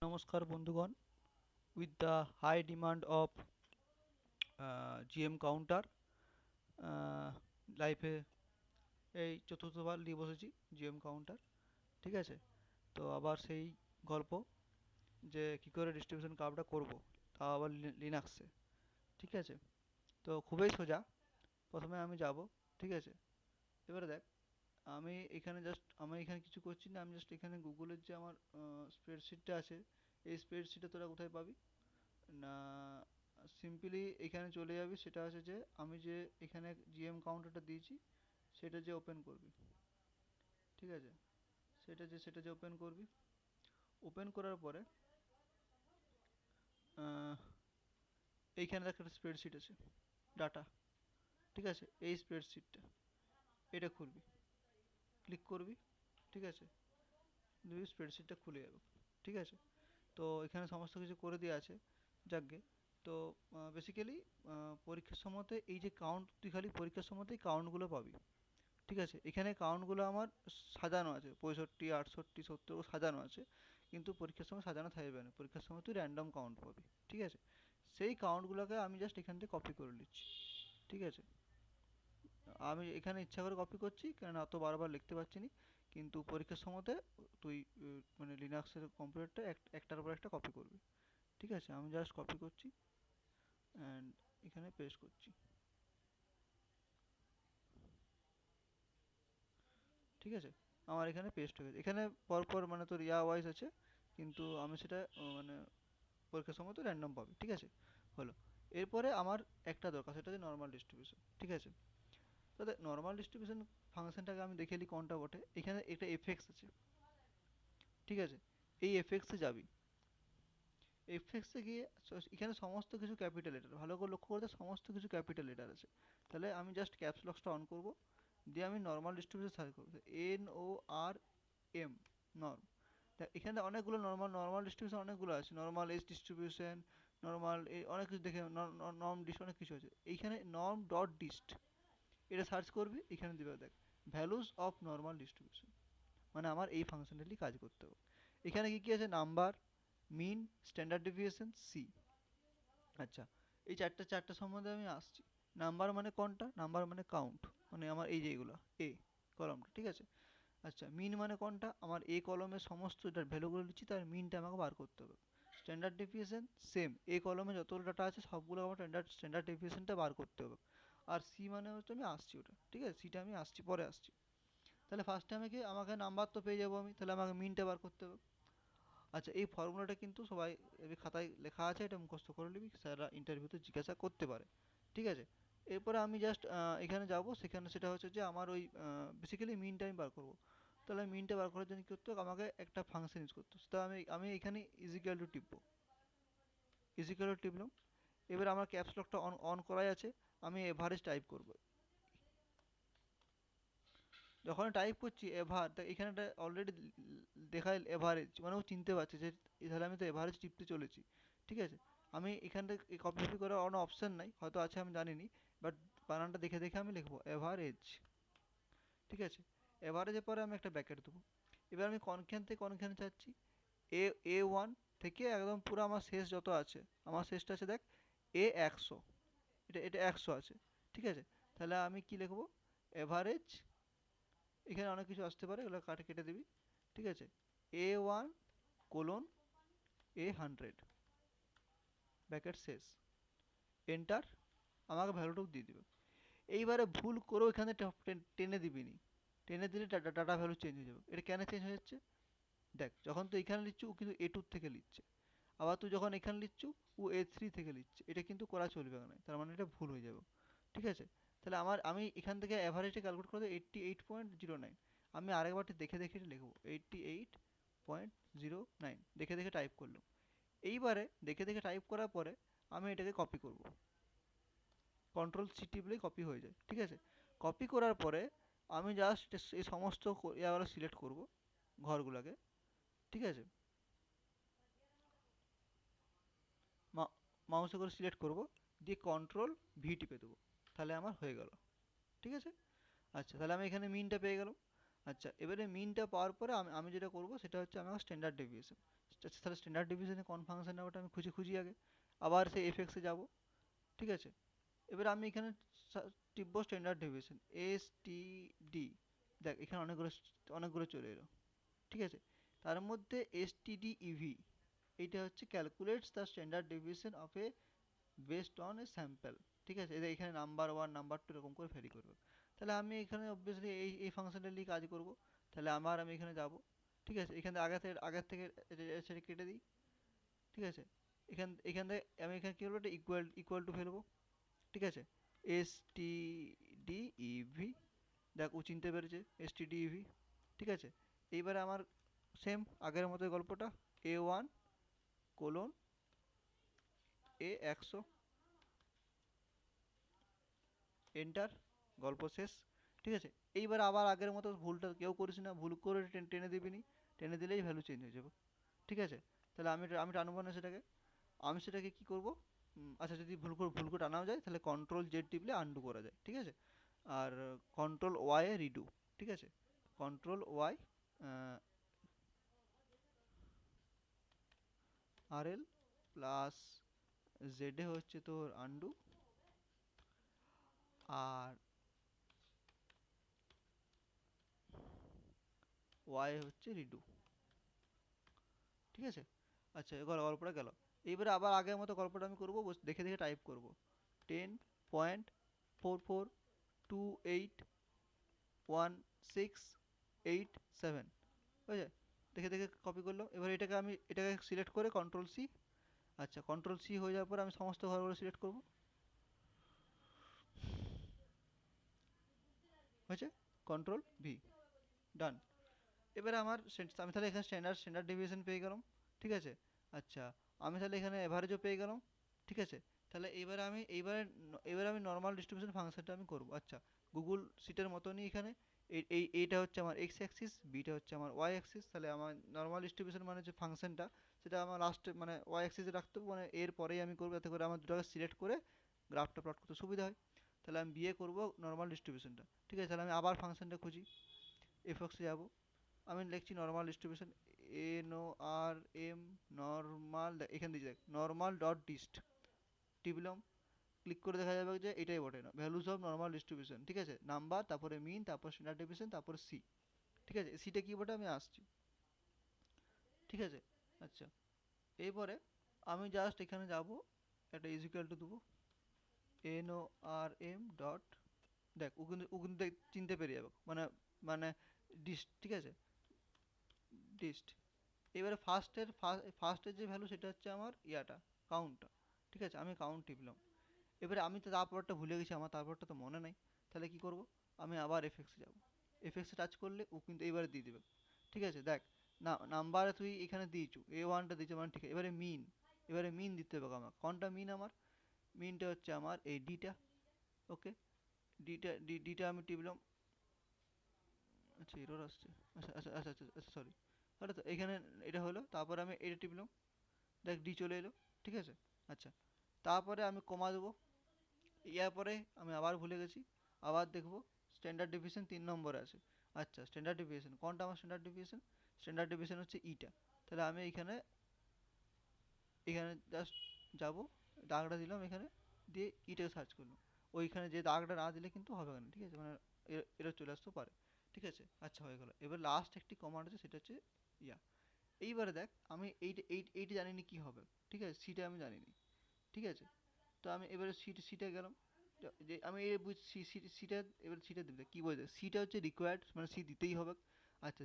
নমস্কার বন্ধুগণ, with the high demand of GM counter লাইফে এই চতুর্থবার নিয়ে বসেছি জিএম কাউন্টার। ঠিক আছে, তো আবার সেই গল্প যে কী করে ডিস্ট্রিবিউশন কার্ভটা করব, তাও আবার লিনাক্সে। ঠিক আছে, তো খুবই সোজা। প্রথমে আমি যাব। ঠিক আছে, এবারে দেখ, আমি এখানে কিছু করছি না, আমি জাস্ট এখানে গুগলের যে আমার স্প্রেডশিটটা আছে, এই স্প্রেডশিটে তোরা কোথায় পাবি না, সিম্পলি এখানে চলে যাবি। সেটা আছে যে আমি যে এখানে জিএম কাউন্টারটা দিয়েছি সেটা যে ওপেন করবি। ঠিক আছে, সেটা যে ওপেন করবি, ওপেন করার পরে আহ, এইখানে দেখ একটা স্প্রেডশিট আছে, ডাটা। ঠিক আছে, এই স্প্রেডশিটটা এটা খুলবি, ক্লিক করবি। ঠিক আছে, দেখবি স্প্রেডশিটটা খুলে যাবে। ঠিক আছে, তো এখানে সমস্ত কিছু করে দেওয়া আছে। যাকগে, তো বেসিক্যালি পরীক্ষার সময়তে এই যে কাউন্ট, তুই খালি পরীক্ষার সময়তেই কাউন্টগুলো পাবি। ঠিক আছে, এখানে কাউন্টগুলো আমার সাজানো আছে, 65, 68, 70 সাজানো আছে। কিন্তু পরীক্ষার সময় সাজানো থাকবে না, পরীক্ষার সময় তুই র্যান্ডম কাউন্ট পাবি। ঠিক আছে, সেই কাউন্টগুলোকে আমি জাস্ট এখান থেকে কপি করে নিচ্ছি। ঠিক আছে, আমি এখানে ইচ্ছা করে কপি করছি কারণ অত বারবার লিখতে পারছি না। কিন্তু পরীক্ষার সময়তে তুই মানে লিনাক্সের কম্পিউটারটা একটার পর একটা কপি করবি। ঠিক আছে, আমি জাস্ট কপি করছি অ্যান্ড এখানে পেস্ট করছি। ঠিক আছে, আমার এখানে পেস্ট হয়ে গেছে। এখানে পরপর মানে তোর ইয়া ওয়াইজ আছে, কিন্তু আমি সেটা মানে পরীক্ষার সময় তো র্যান্ডম পাবি। ঠিক আছে, হলো। এরপরে আমার একটা দরকার, সেটা হচ্ছে নর্মাল ডিস্ট্রিবিউশন। ঠিক আছে, তাহলে নর্মাল ডিস্ট্রিবিউশন ফাংশনটাকে আমি দেখে নিই কোনটা বটে। এখানে একটা এফএক্স আছে। ঠিক আছে, এই এফএক্সে যাবি। এফএক্সে গিয়ে এখানে সমস্ত কিছু ক্যাপিটাল লেটার, ভালো করে লক্ষ্য করতে, সমস্ত কিছু ক্যাপিটাল লেটার আছে। তাহলে আমি জাস্ট ক্যাপস লকসটা অন করব, দিয়ে আমি নর্মাল ডিস্ট্রিবিউশন সার্চ করবো, NORM, নর্ম। তা এখানে অনেকগুলো নর্মাল নর্মাল ডিস্ট্রিবিউশন অনেকগুলো আছে, নর্মাল এজ ডিস্ট্রিবিউশন, নর্মাল অনেক কিছু দেখে, নর্ম ডিস্ট অনেক কিছু আছে। এইখানে নর্ম ডট ডিস্ট এটা সার্চ করবি, এখানে দিবে দেখ ভ্যালুস অফ নর্মাল ডিস্ট্রিবিউশন, মানে আমার এই ফাংশনালি কাজ করতে হবে। এখানে কি কি আছে, নাম্বার, মিন, স্ট্যান্ডার্ড ডেভিয়েশন, সি। আচ্ছা, এই চারটা চারটা সম্বন্ধে আমি আসছি। নাম্বার মানে কোনটা, নাম্বার মানে কাউন্ট, মানে আমার এই যে এগুলো এ কলমটা। ঠিক আছে, আচ্ছা মিন মানে কোনটা, আমার এ কলমের সমস্ত যেটার ভ্যালুগুলো নিচ্ছি তার মিনটা আমাকে বার করতে হবে। স্ট্যান্ডার্ড ডেভিয়েশন সেম, এ কলমে যতগুলো ডাটা আছে সবগুলো আমার স্ট্যান্ডার্ড ডেভিয়েশনটা বার করতে হবে। আর সি মানে হচ্ছে আমি আসছি ওটা। ঠিক আছে, সিটা আমি আসছি, পরে আসছি। তাহলে ফার্স্টে আমাকে নাম্বার তো পেয়ে যাবো আমি, তাহলে আমাকে মিনটা বার করতে হবে। আচ্ছা, এই ফর্মুলাটা কিন্তু সবাই খাতায় লেখা আছে, এটা মুখস্থ করে নিবি, স্যাররা ইন্টারভিউতে জিজ্ঞাসা করতে পারে। ঠিক আছে, এরপরে আমি জাস্ট এখানে যাব, সেখানে সেটা হচ্ছে যে আমার ওই বেসিক্যালি মিনটা আমি বার করবো। তাহলে মিনটা বার করার জন্য কী করতে হবে, আমাকে একটা ফাংশন ইউজ করতে হবে। তো আমি আমি এখানে ইজিক্যাল টু টিপবো, ইজিক্যাল টু টিপলাম। এবার আমার ক্যাপস লকটা অন অন করাই আছে, আমি এভারেজ টাইপ করব। যখন টাইপ করছি এভার, তা এখানে অলরেডি দেখায় এভারেজ, মানে ও চিনতে পারছে যে তাহলে আমি তো এভারেজ টিপতে চলেছি। ঠিক আছে, আমি এখান থেকে কপি কপি করার কোনো অপশান নাই, হয়তো আছে আমি জানিনি, বাট বানানটা দেখে দেখে আমি লিখবো এভারেজ। ঠিক আছে, এভারেজের পরে আমি একটা ব্র্যাকেট দেবো। এবার আমি কোনখান থেকে কোনখানে চাচ্ছি, এ A1 থেকে একদম পুরো আমার শেষ যত আছে, আমার শেষটা আছে দেখ A100, এটা এটা 100 আছে। ঠিক আছে, তাহলে আমি কি লিখবো, এভারেজ, এখানে অনেক কিছু আসতে পারে, ওগুলো কাটে কেটে দিবি। ঠিক আছে, A1:A100, ব্র্যাকেট শেষ, এন্টার, আমাকে ভ্যালুটুকু দিয়ে দিবে। এইবারে ভুল করেও এখানে টেনে দিবি নি, টেনে দিলে ডাটা ভ্যালু চেঞ্জ হয়ে যাবে। এটা কেন চেঞ্জ হয়ে যাচ্ছে, দেখ যখন তুই এখানে লিখছু ও কিন্তু A2 থেকে লিখছে, আবার তুই যখন এখানে লিখছু ও A3 থেকে লিখছে, এটা কিন্তু করা চলবে না, তার মানে এটা ভুল হয়ে যাবে। ঠিক আছে, তাহলে আমি এখান থেকে অ্যাভারেজটা ক্যালকুলেট করে 88.09, আমি আরেকবারটি দেখে দেখে লিখবো 88.09, দেখে দেখে টাইপ করলাম। এইবারে দেখে দেখে টাইপ করার পরে আমি এটাকে কপি করব, কন্ট্রোল C টিপলেই কপি হয়ে যায়। ঠিক আছে, কপি করার পরে আমি জাস্ট এই সমস্ত ইয়াগুলো সিলেক্ট করব, ঘরগুলোকে। ঠিক আছে, মাউসে করে সিলেক্ট করব, দিয়ে কন্ট্রোল V টিপে দেবো, তাহলে আমার হয়ে গেল। ঠিক আছে, আচ্ছা তাহলে আমি এখানে মিনটা পেয়ে গেলাম। আচ্ছা, এবারে মিনটা পাওয়ার পরে আমি আমি যেটা করব সেটা হচ্ছে আমার স্ট্যান্ডার্ড ডেভিয়েশন। আচ্ছা তাহলে স্ট্যান্ডার্ড ডিভিশনে কোন ফাংশন ওটা আমি খুঁজি আগে, আবার সেই এফএক্সে যাব, ঠিক আছে। এবার আমি এখানে টিপবো স্ট্যান্ডার্ড ডিভিশন, STD, দেখ এখানে অনেকগুলো চলে এলো, ঠিক আছে। তার মধ্যে STDEV, এইটা হচ্ছে calculates the standard deviation of a based on a sample, ঠিক আছে। এখানে নাম্বার ওয়ান নাম্বার টু এরকম করে ভ্যারি করবে। তাহলে আমি এখানে অবভিয়াসলি এই ফাংশনটা নিয়ে কাজ করব। তাহলে আমি এখানে যাব, ঠিক আছে। এখানে আগের থেকে সেটা কেটে দিই, ঠিক আছে। এখান থেকে আমি এখানে কী বলবো, এটা ইকুয়াল টু ফেলবো, ঠিক আছে। STDEV, দেখ ও চিনতে পেরেছে STDEV, ঠিক আছে। এইবারে আমার সেম আগের মতো গল্পটা, A1:A100, এন্টার, গল্প শেষ, ঠিক আছে। এইবার আবার আগের মতো ভুলটা কেউ করিস না, ভুল করে টেনে দিবি নি, টেনে দিলেই ভ্যালু চেঞ্জ হয়ে যাবে, ঠিক আছে। তাহলে আমি টানবো না সেটাকে, আমি সেটাকে কি করব, আচ্ছা যদি ভুল করে টানাও যায় তাহলে কন্ট্রোল Z টিপলে আনডু করা যায়, ঠিক আছে। আর কন্ট্রোল Y এ রিডু, ঠিক আছে। Control Y, RL plus Z এ হচ্ছে তোর আনডু, আর Y হচ্ছে রিডু, ঠিক আছে। আচ্ছা এবার গল্পটা গেল। এইবারে আবার আগের মতো গল্পটা আমি করবো, দেখে দেখে টাইপ করব, 10.442817, বুঝলে, দেখে দেখে কপি করলাম। এবার এটাকে সিলেক্ট করে কন্ট্রোল C, আচ্ছা কন্ট্রোল C হয়ে যাওয়ার পর আমি সমস্ত ঘরগুলো সিলেক্ট করব, হয়েছে, কন্ট্রোল V, ডান। এবারে আমি তাহলে এখানে স্ট্যান্ডার্ড ডেভিয়েশন পেয়ে গেলাম, ঠিক আছে। আচ্ছা আমি তাহলে এখানে এভারেজও পেয়ে গেলাম, ঠিক আছে। তাহলে এবারে আমি নর্মাল ডিস্ট্রিবিউশন ফাংশনটা আমি করব। আচ্ছা গুগল শিটের মতনই এখানে এইটা হচ্ছে আমার এক্স অ্যাক্সিস, বিটা হচ্ছে আমার ওয়াই অ্যাক্সিস। তাহলে আমার নর্মাল ডিস্ট্রিবিউশন মানে যে ফাংশনটা, সেটা আমার লাস্টে মানে ওয়াই অ্যাক্সিসে রাখতে হবে, মানে এর পরেই আমি করবো, যাতে করে আমার দুটোকে সিলেক্ট করে গ্রাফটা প্লট করতে সুবিধা হয়। তাহলে আমি বিয়ে করব নর্মাল ডিস্ট্রিবিউশনটা, ঠিক আছে। তাহলে আমি আবার ফাংশনটা খুঁজি, এফএক্সে যাব, আমি লিখছি নর্মাল ডিস্ট্রিবিউশন, NORM, নর্মাল, এখান দিয়ে দেখ নর্মাল ডট ডিস্ট, টিপলাম, ক্লিক করে দেখা যাবে যে এটাই বটে না, ভ্যালুজ অফ নর্মাল ডিস্ট্রিবিউশন, ঠিক আছে। নাম্বার, তারপরে মিন, তারপর স্ট্যান্ডার্ড ডিভিশন, তারপর C, ঠিক আছে। সিটা কি বটে আমি আসছি, ঠিক আছে। আচ্ছা এরপরে আমি জাস্ট এখানে যাব, একটা ইকুয়াল টু দেবো, NORM ডট, দেখ ও কিন্তু চিনতে পেরে যাবে, মানে ডিস্ট, ঠিক আছে, ডিস্ট। এবারে ফার্স্টের যে ভ্যালু সেটা হচ্ছে আমার ইয়াটা, কাউন্টটা, ঠিক আছে। আমি কাউন্ট টিপলাম। এবারে আমি তো তারপরটা ভুলে গেছি, আমার তারপরটা তো মনে নাই। তাহলে কি করব, আমি আবার এফএক্সে যাব, এফএক্সে টাচ করলে ও কিন্তু এইবারে দিয়ে দেবে, ঠিক আছে। দেখ না নাম্বারে তুই এখানে দিয়েছু, A1টা দিয়েছে মানে ঠিক আছে। এবারে মিন দিতে হবে আমার, কোনটা মিন, আমার মিনটা হচ্ছে আমার এই ডিটা, ওকে। ডিটা আমি টিপলাম, আচ্ছা এরর আসছে, আচ্ছা সরি, তাহলে তো এখানে এটা হলো, তারপরে আমি এটা টিপলাম, দেখ ডি চলে এলো, ঠিক আছে। আচ্ছা তারপরে আমি কমা দেবো, ইয়ার পরে আমি আবার ভুলে গেছি, আবার দেখবো স্ট্যান্ডার্ড ডেভিয়েশন 3 নম্বরে আছে। আচ্ছা স্ট্যান্ডার্ড ডেভিয়েশন কোনটা, আমার স্ট্যান্ডার্ড ডেভিয়েশন হচ্ছে ইটা। তাহলে আমি এখানে এখানে জাস্ট যাব, দাগটা দিলাম এখানে, দিয়ে ইটাকে সার্চ করলাম, ওইখানে যে দাগটা না দিলে কিন্তু হবে না, ঠিক আছে, মানে এটা চলে আসতেও পারে, ঠিক আছে। আচ্ছা হয়ে গেল। এবার লাস্ট একটি কমান্ড আছে, সেটা হচ্ছে ইয়া। এইবারে দেখ আমি এইটা জানিনি কি হবে, ঠিক আছে, সিটা আমি জানিনি, ঠিক আছে। তো আমি এবারে সিটে গেলাম, যে আমি এ বুঝছি সিটা, এবার সিটা দিতে কি বলছে, সিটা হচ্ছে রিকোয়ার্ড, মানে সি দিতেই হবে। আচ্ছা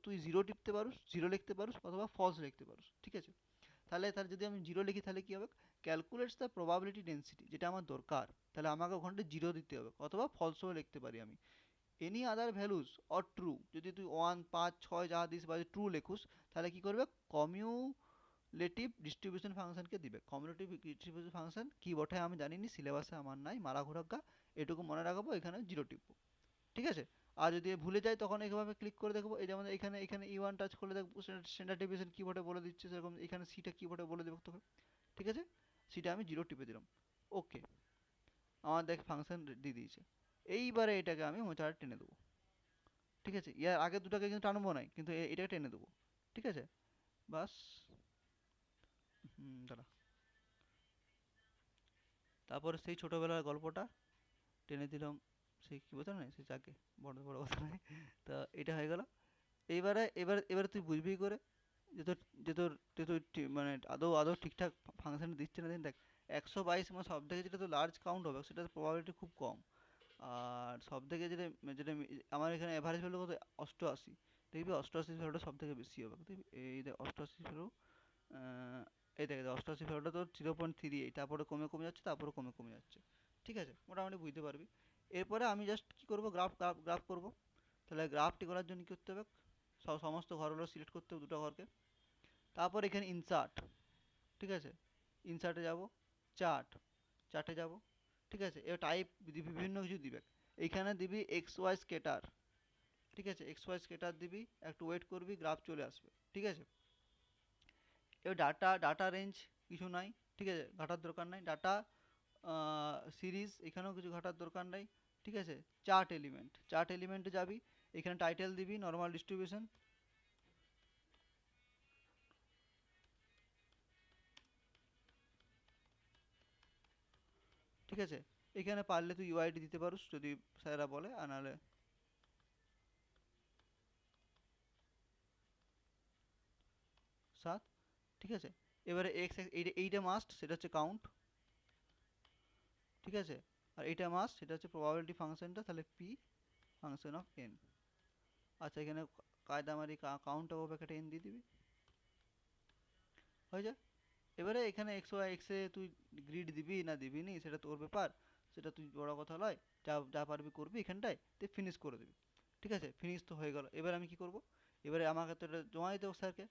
তুই জিরো টিপতে পারুস, জিরো লিখতে পারুস, অথবা ফলস লিখতে পারুস, ঠিক আছে। তাহলে যদি আমি জিরো লিখি তাহলে কি হবে, ক্যালকুলেটস দ্য প্রবাবিলিটি ডেন্সিটি, যেটা আমার দরকার, তাহলে আমাকে ওখানটা জিরো দিতে হবে, অথবা ফলসও লিখতে পারি আমি। Any other values or true, যদি তুই 1 5 6 যা দিস বা ট্রু লেখুস, তাহলে কি করবে, কমিউলেটিভ ডিস্ট্রিবিউশন ফাংশনকে দিবে। কমিউলেটিভ ডিস্ট্রিবিউশন ফাংশন কি বটে আমি জানিনি, সিলেবাসে আমার নাই, মারা ঘোরাক্কা, এটুকু মনে রাখবো, এখানে জিরো টিপবো, ঠিক আছে। আর যদি ভুলে যাই তখন এইভাবে ক্লিক করে দেখবো, এই যেমন এখানে E1 টাচ করলে দেখবো স্ট্যান্ডার্ড ডেভিয়েশন কি বটে বলে দিচ্ছে, সেরকম এখানে সিটা কি বটে বলে দেবো তোকে, ঠিক আছে। সিটা আমি জিরো টিপে দিলাম, ওকে, আমার দেখ ফাংশন দিয়ে দিয়েছে। এইবারে এটাকে আমি মোচার টেনে দেবো, ঠিক আছে। ইয়ার আগে দুটাকে কিন্তু টানবো নাই, কিন্তু এটাকে টেনে দেবো, ঠিক আছে, বাস। তারপরে সেই ছোটোবেলার গল্পটা টেনে দিলাম, সেই কী বোঝা নয় সেই চাকে, বড় বড় কথা নয়। তা এটা হয়ে গেল। এবারে তুই বুঝবি কি করে যে তোর মানে আদৌ আদৌ ঠিকঠাক ফাংশন দিচ্ছে না দেখ। 122 মানে সব থেকে যেটা তো লার্জ কাউন্ট হবে সেটার প্রবাবিলিটি খুব কম। আর সব থেকে যেটা যেটা আমার এখানে অ্যাভারেজ ভ্যালু কত, 88। দেখবি 88 ভ্যালুটা সব থেকে বেশি হবে দেখবি, এই দেখ 88 ভ্যালু। এই দেখ 88 ভ্যালুটা তোর 0.38, তারপরে কমে কমে যাচ্ছে, তারপরে কমে কমে যাচ্ছে। ঠিক আছে, মোটামুটি বুঝতে পারবি। এরপরে আমি জাস্ট কী করবো, গ্রাফ করবো। তাহলে গ্রাফটি করার জন্য কী করতে হবে, সমস্ত ঘরগুলো সিলেক্ট করতে হবে, দুটো ঘরকে। তারপর এখানে ইনসার্ট, ঠিক আছে, ইনসার্টে যাব, চার্ট, চার্টে যাব। ঠিক আছে, এবার টাইপ বিভিন্ন কিছু দিবে। এইখানে দিবি এক্স ওয়াই স্কেটার। ঠিক আছে, এক্স ওয়াই স্কেটার দিবি, একটু ওয়েট করবি, গ্রাফ চলে আসবে। ঠিক আছে, এবার ডাটা রেঞ্জ কিছু নাই। ঠিক আছে, ঘাটার দরকার নাই। ডাটা সিরিজ এখানেও কিছু ঘাটার দরকার নাই। ঠিক আছে, চার্ট এলিমেন্টে যাবি, এখানে টাইটেল দিবি নর্মাল ডিস্ট্রিবিউশন। ঠিক আছে, এখানে পারলে তুই ইউআইডি দিতে পারিস যদি স্যারেরা বলে, আর নাহলে 7। ঠিক আছে, এবারে এক্স, এইটা মাস্ট, সেটা হচ্ছে কাউন্ট। ঠিক আছে, আর এইটা মাস্ট, সেটা হচ্ছে প্রবাবিলিটি ফাংশনটা, তাহলে পি ফাংশন অফ এন। আচ্ছা, এখানে কায়দামারি কাউন্ট অফ একটা এন দিয়ে দিবি, হয়ে যায়। এবারে এখানে এক্স ওয়াই এক্সে তুই গ্রিড দিবি না দিবি নি সেটা তোর ব্যাপার, সেটা তুই বড় কথা নয়। যা যা পারবি করবি এখানটায়, তুই ফিনিশ করে দিবি। ঠিক আছে, ফিনিশ তো হয়ে গেল। এবার আমি কি করব, এবারে আমাকে তো এটা জমা দিতে হবে স্যারকে।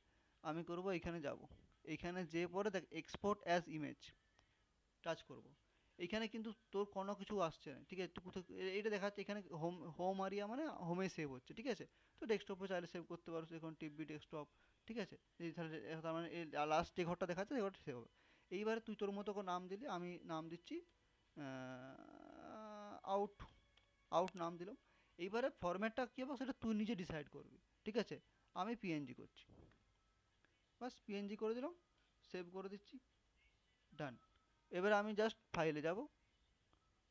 আমি করব এখানে যাব, এইখানে যে পরে দেখ এক্সপোর্ট অ্যাজ ইমেজ টাচ করব। এইখানে কিন্তু তোর কোনো কিছু আসছে না। ঠিক আছে, তুই কোথাও এটা দেখাচ্ছে এখানে হোম হোম এরিয়া মানে হোমে সেভ হচ্ছে। ঠিক আছে, তো ডেস্কটপে চাইলে সেভ করতে পারো, এখন টিপবি ডেস্কটপ। ঠিক আছে, এই তাহলে তার মানে এই লাস্ট যে ঘরটা দেখাচ্ছে সেই ঘরটা সেভ হবে। এইবারে তুই তোর মতো করে নাম দিলি, আমি নাম দিচ্ছি আউট, আউট নাম দিলাম। এইবারে ফরম্যাটটা কী হবে সেটা তুই নিজে ডিসাইড করবি। ঠিক আছে, আমি পিএনজি করছি, বাস পিএনজি করে দিলাম, সেভ করে দিচ্ছি, ডান। এবারে আমি জাস্ট ফাইলে যাব,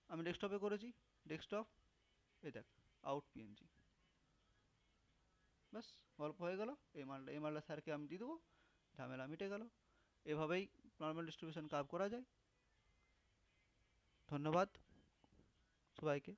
আমি ডেস্কটপে করেছি, ডেস্কটপ, এই দেখ আউট পিএনজি, ব্যাস গল্প হয়ে গেল। এই মালটা স্যারকে আমি দিয়ে দেবো, ঝামেলা মিটে গেল। এভাবেই নর্মাল ডিস্ট্রিবিউশন কাজ করা যায়। ধন্যবাদ সবাইকে।